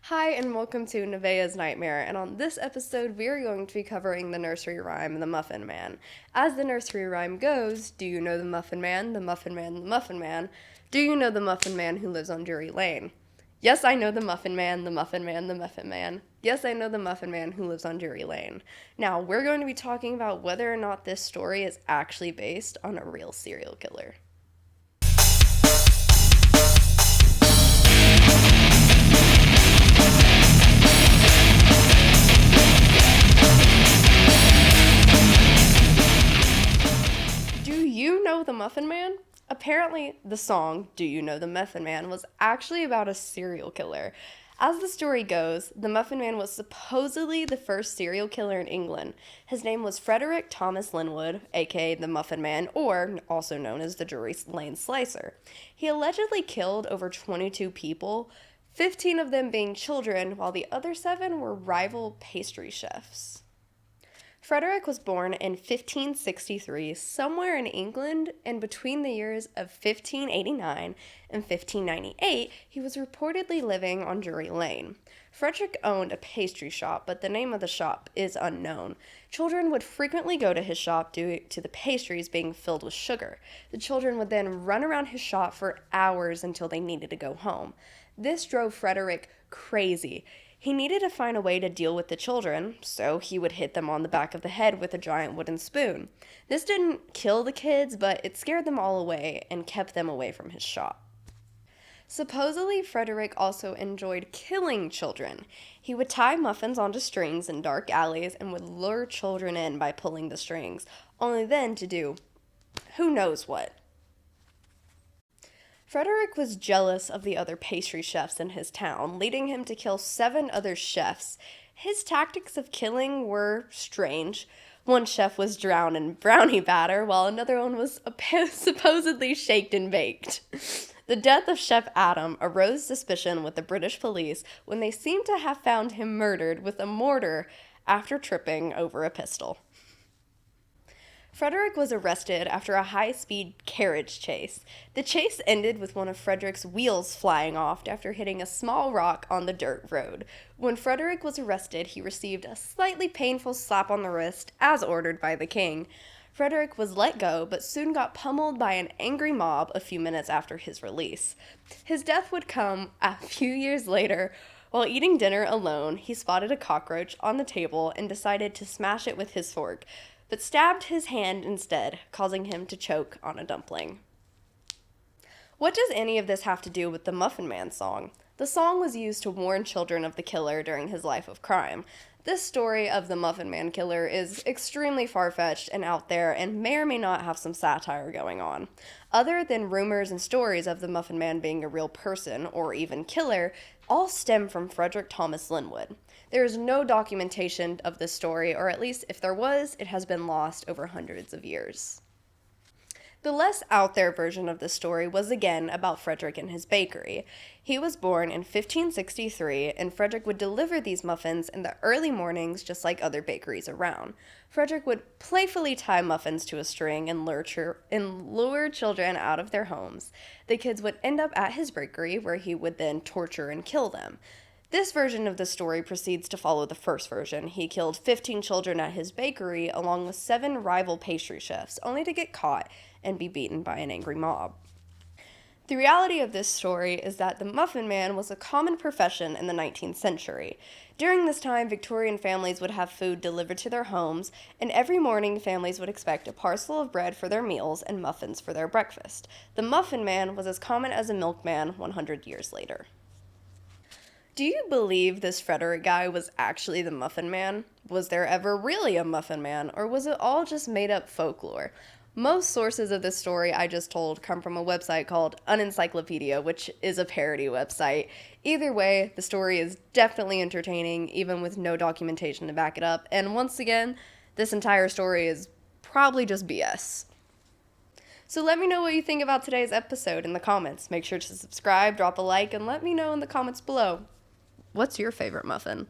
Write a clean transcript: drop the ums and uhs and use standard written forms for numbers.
Hi, and welcome to Nevaeh's Nightmare, and on this episode, we are going to be covering the nursery rhyme, The Muffin Man. As the nursery rhyme goes, do you know the Muffin Man, the Muffin Man, the Muffin Man? Do you know the Muffin Man who lives on Drury Lane? Yes, I know the Muffin Man, the Muffin Man, the Muffin Man. Yes, I know the Muffin Man who lives on Drury Lane. Now, we're going to be talking about whether or not this story is actually based on a real serial killer. Do you know the Muffin Man? Apparently, the song Do You Know the Muffin Man was actually about a serial killer. As the story goes, the Muffin Man was supposedly the first serial killer in England. His name was Frederick Thomas Linwood, aka the Muffin Man, or also known as the Drury Lane Slicer. He allegedly killed over 22 people, 15 of them being children, while the other 7 were rival pastry chefs. Frederick was born in 1563 somewhere in England, and between the years of 1589 and 1598, he was reportedly living on Drury Lane. Frederick owned a pastry shop, but the name of the shop is unknown. Children would frequently go to his shop due to the pastries being filled with sugar. The children would then run around his shop for hours until they needed to go home. This drove Frederick crazy. He needed to find a way to deal with the children, so he would hit them on the back of the head with a giant wooden spoon. This didn't kill the kids, but it scared them all away and kept them away from his shop. Supposedly, Frederick also enjoyed killing children. He would tie muffins onto strings in dark alleys and would lure children in by pulling the strings, only then to do who knows what. Frederick was jealous of the other pastry chefs in his town, leading him to kill 7 other chefs. His tactics of killing were strange. One chef was drowned in brownie batter, while another one was supposedly shaked and baked. The death of Chef Adam arose suspicion with the British police when they seemed to have found him murdered with a mortar after tripping over a pistol. Frederick was arrested after a high-speed carriage chase. The chase ended with one of Frederick's wheels flying off after hitting a small rock on the dirt road. When Frederick was arrested, he received a slightly painful slap on the wrist, as ordered by the king. Frederick was let go, but soon got pummeled by an angry mob a few minutes after his release. His death would come a few years later. While eating dinner alone, he spotted a cockroach on the table and decided to smash it with his fork, but stabbed his hand instead, causing him to choke on a dumpling. What does any of this have to do with the Muffin Man song? The song was used to warn children of the killer during his life of crime. This story of the Muffin Man killer is extremely far-fetched and out there and may or may not have some satire going on. Other than rumors and stories of the Muffin Man being a real person or even killer, all stem from Frederick Thomas Linwood. There is no documentation of this story, or at least if there was, it has been lost over hundreds of years. The less out there version of the story was again about Frederick and his bakery. He was born in 1563, and Frederick would deliver these muffins in the early mornings just like other bakeries around. Frederick would playfully tie muffins to a string and lure children out of their homes. The kids would end up at his bakery, where he would then torture and kill them. This version of the story proceeds to follow the first version. He killed 15 children at his bakery, along with 7 rival pastry chefs, only to get caught and be beaten by an angry mob. The reality of this story is that the Muffin Man was a common profession in the 19th century. During this time, Victorian families would have food delivered to their homes, and every morning families would expect a parcel of bread for their meals and muffins for their breakfast. The Muffin Man was as common as a milkman 100 years later. Do you believe this Frederick guy was actually the Muffin Man? Was there ever really a Muffin Man, or was it all just made-up folklore? Most sources of this story I just told come from a website called Unencyclopedia, which is a parody website. Either way, the story is definitely entertaining, even with no documentation to back it up, and once again, this entire story is probably just BS. So let me know what you think about today's episode in the comments. Make sure to subscribe, drop a like, and let me know in the comments below. What's your favorite muffin?